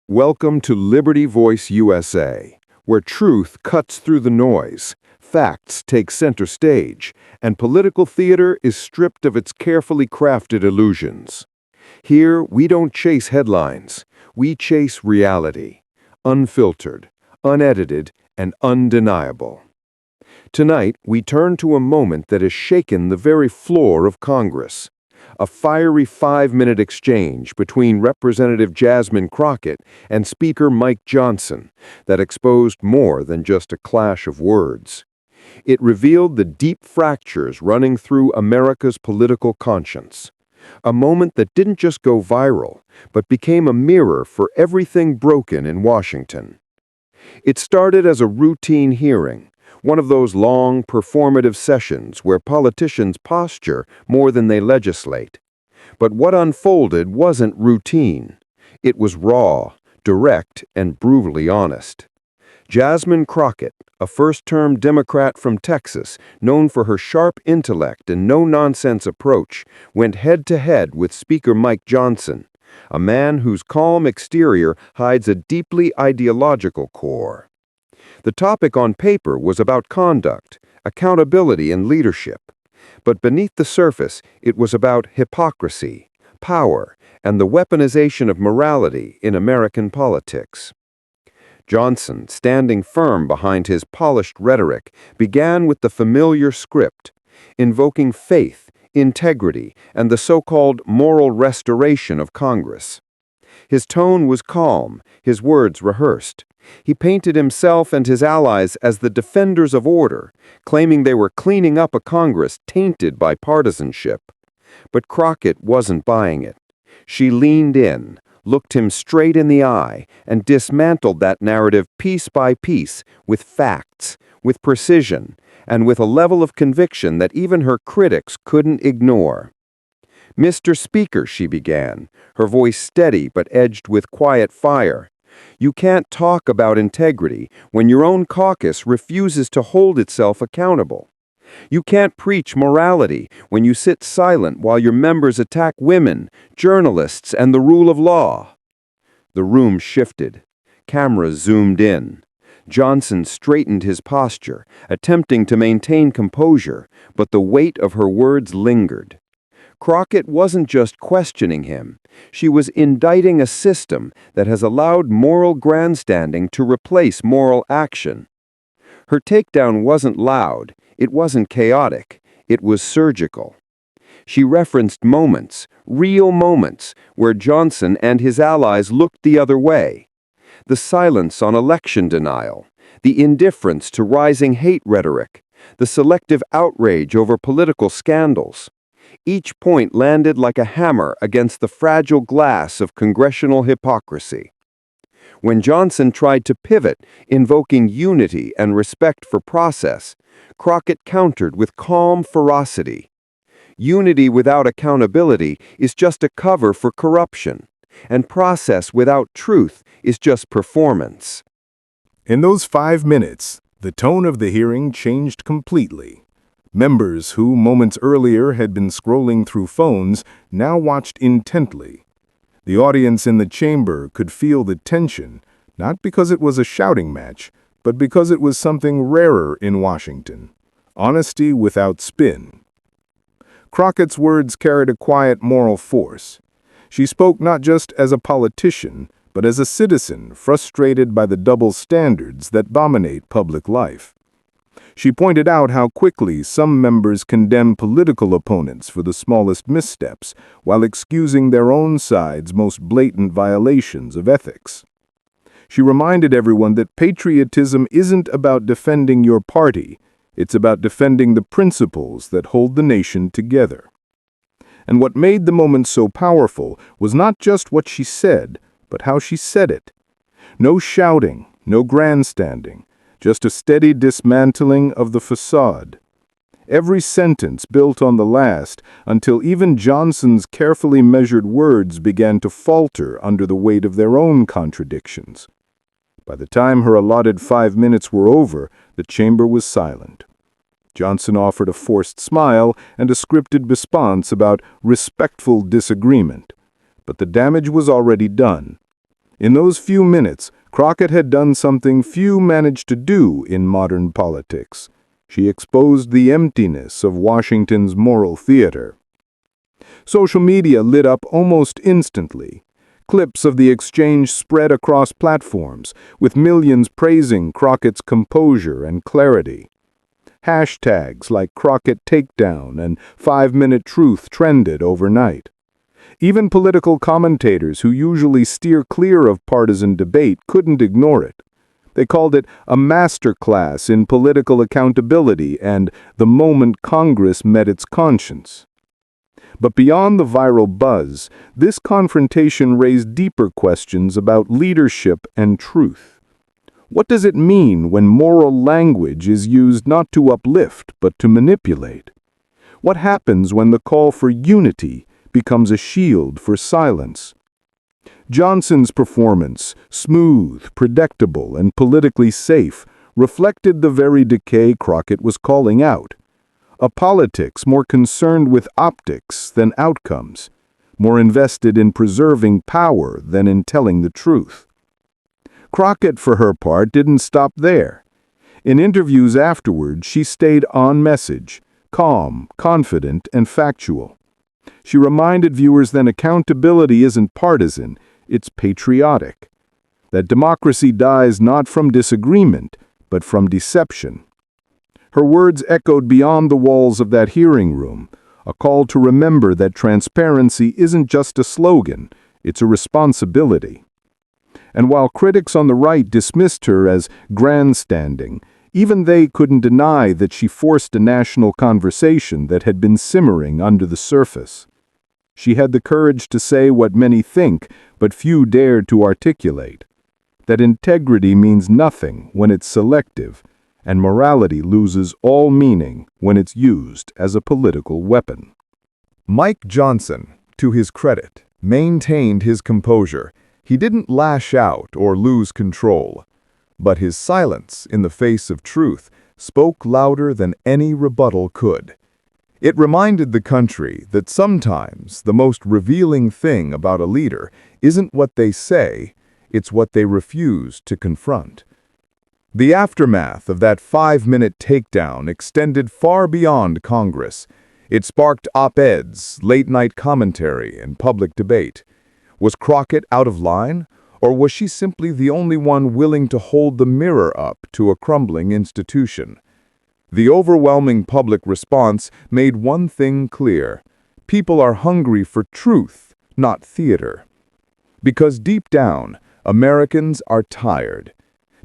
Welcome to Liberty Voice USA, where truth cuts through the noise, facts take center stage, and political theater is stripped of its carefully crafted illusions. Here, we don't chase headlines, we chase reality, unfiltered, unedited, and undeniable. Tonight, we turn to a moment that has shaken the very floor of Congress. A fiery 5-minute exchange between Representative Jasmine Crockett and Speaker Mike Johnson that exposed more than just a clash of words. It revealed the deep fractures running through America's political conscience. A moment that didn't just go viral, but became a mirror for everything broken in Washington. It started as a routine hearing, one of those long, performative sessions where politicians posture more than they legislate. But what unfolded wasn't routine. It was raw, direct, and brutally honest. Jasmine Crockett, a first-term Democrat from Texas, known for her sharp intellect and no-nonsense approach, went head-to-head with Speaker Mike Johnson, a man whose calm exterior hides a deeply ideological core. The topic on paper was about conduct, accountability, and leadership. But beneath the surface, it was about hypocrisy, power, and the weaponization of morality in American politics. Johnson, standing firm behind his polished rhetoric, began with the familiar script, invoking faith, integrity, and the so-called moral restoration of Congress. His tone was calm, his words rehearsed. He painted himself and his allies as the defenders of order, claiming they were cleaning up a Congress tainted by partisanship. But Crockett wasn't buying it. She leaned in, looked him straight in the eye, and dismantled that narrative piece by piece with facts, with precision, and with a level of conviction that even her critics couldn't ignore. "Mr. Speaker," she began, her voice steady but edged with quiet fire, "you can't talk about integrity when your own caucus refuses to hold itself accountable. You can't preach morality when you sit silent while your members attack women, journalists, and the rule of law." The room shifted. Cameras zoomed in. Johnson straightened his posture, attempting to maintain composure, but the weight of her words lingered. Crockett wasn't just questioning him. She was indicting a system that has allowed moral grandstanding to replace moral action. Her takedown wasn't loud, it wasn't chaotic, it was surgical. She referenced moments, real moments, where Johnson and his allies looked the other way. The silence on election denial, the indifference to rising hate rhetoric, the selective outrage over political scandals. Each point landed like a hammer against the fragile glass of congressional hypocrisy. When Johnson tried to pivot, invoking unity and respect for process, Crockett countered with calm ferocity. Unity without accountability is just a cover for corruption, and process without truth is just performance. In those 5 minutes, the tone of the hearing changed completely. Members who moments earlier had been scrolling through phones now watched intently. The audience in the chamber could feel the tension, not because it was a shouting match, but because it was something rarer in Washington: honesty without spin. Crockett's words carried a quiet moral force. She spoke not just as a politician, but as a citizen frustrated by the double standards that dominate public life. She pointed out how quickly some members condemn political opponents for the smallest missteps, while excusing their own side's most blatant violations of ethics. She reminded everyone that patriotism isn't about defending your party, it's about defending the principles that hold the nation together. And what made the moment so powerful was not just what she said, but how she said it. No shouting, no grandstanding, just a steady dismantling of the facade. Every sentence built on the last, until even Johnson's carefully measured words began to falter under the weight of their own contradictions. By the time her allotted 5 minutes were over, the chamber was silent. Johnson offered a forced smile and a scripted response about respectful disagreement. But the damage was already done. In those few minutes, Crockett had done something few manage to do in modern politics. She exposed the emptiness of Washington's moral theater. Social media lit up almost instantly. Clips of the exchange spread across platforms, with millions praising Crockett's composure and clarity. Hashtags like Crockett Takedown and 5-Minute Truth trended overnight. Even political commentators who usually steer clear of partisan debate couldn't ignore it. They called it a masterclass in political accountability and the moment Congress met its conscience. But beyond the viral buzz, this confrontation raised deeper questions about leadership and truth. What does it mean when moral language is used not to uplift but to manipulate? What happens when the call for unity becomes a shield for silence? Johnson's performance, smooth, predictable, and politically safe, reflected the very decay Crockett was calling out. A politics more concerned with optics than outcomes, more invested in preserving power than in telling the truth. Crockett, for her part, didn't stop there. In interviews afterward, she stayed on message, calm, confident, and factual. She reminded viewers that accountability isn't partisan, it's patriotic. That democracy dies not from disagreement, but from deception. Her words echoed beyond the walls of that hearing room, a call to remember that transparency isn't just a slogan, it's a responsibility. And while critics on the right dismissed her as grandstanding, even they couldn't deny that she forced a national conversation that had been simmering under the surface. She had the courage to say what many think, but few dared to articulate, that integrity means nothing when it's selective, and morality loses all meaning when it's used as a political weapon. Mike Johnson, to his credit, maintained his composure. He didn't lash out or lose control, but his silence in the face of truth spoke louder than any rebuttal could. It reminded the country that sometimes the most revealing thing about a leader isn't what they say, it's what they refuse to confront. The aftermath of that 5-minute takedown extended far beyond Congress. It sparked op-eds, late-night commentary, and public debate. Was Crockett out of line, or was she simply the only one willing to hold the mirror up to a crumbling institution? The overwhelming public response made one thing clear. People are hungry for truth, not theater. Because deep down, Americans are tired.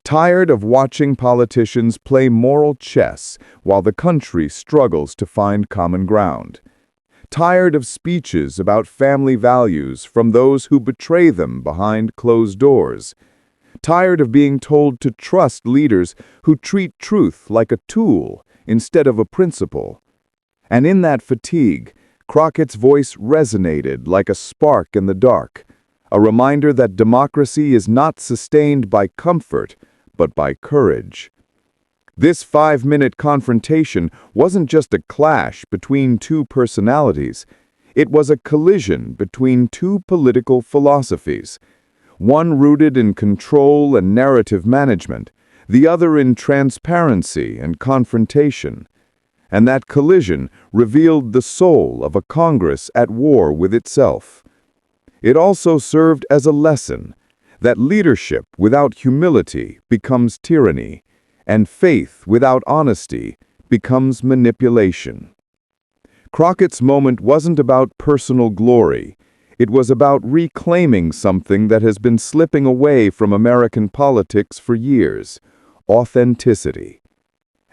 Tired of watching politicians play moral chess while the country struggles to find common ground. Tired of speeches about family values from those who betray them behind closed doors. Tired of being told to trust leaders who treat truth like a tool instead of a principle. And in that fatigue, Crockett's voice resonated like a spark in the dark, a reminder that democracy is not sustained by comfort, but by courage. This 5-minute confrontation wasn't just a clash between two personalities. It was a collision between two political philosophies, one rooted in control and narrative management, the other in transparency and confrontation. And that collision revealed the soul of a Congress at war with itself. It also served as a lesson that leadership without humility becomes tyranny, and faith without honesty becomes manipulation. Crockett's moment wasn't about personal glory. It was about reclaiming something that has been slipping away from American politics for years: authenticity.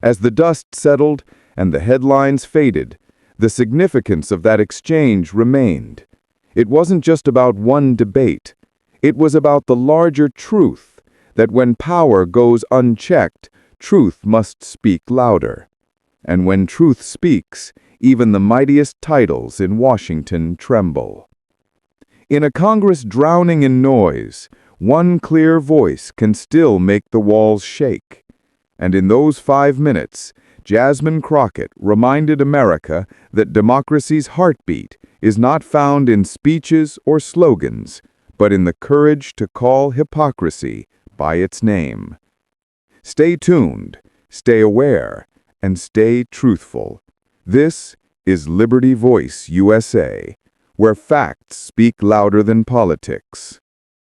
As the dust settled and the headlines faded, the significance of that exchange remained. It wasn't just about one debate. It was about the larger truth that when power goes unchecked, truth must speak louder. And when truth speaks, even the mightiest titles in Washington tremble. In a Congress drowning in noise, one clear voice can still make the walls shake. And in those 5 minutes, Jasmine Crockett reminded America that democracy's heartbeat is not found in speeches or slogans, but in the courage to call hypocrisy by its name. Stay tuned, stay aware, and stay truthful. This is Liberty Voice USA, where facts speak louder than politics.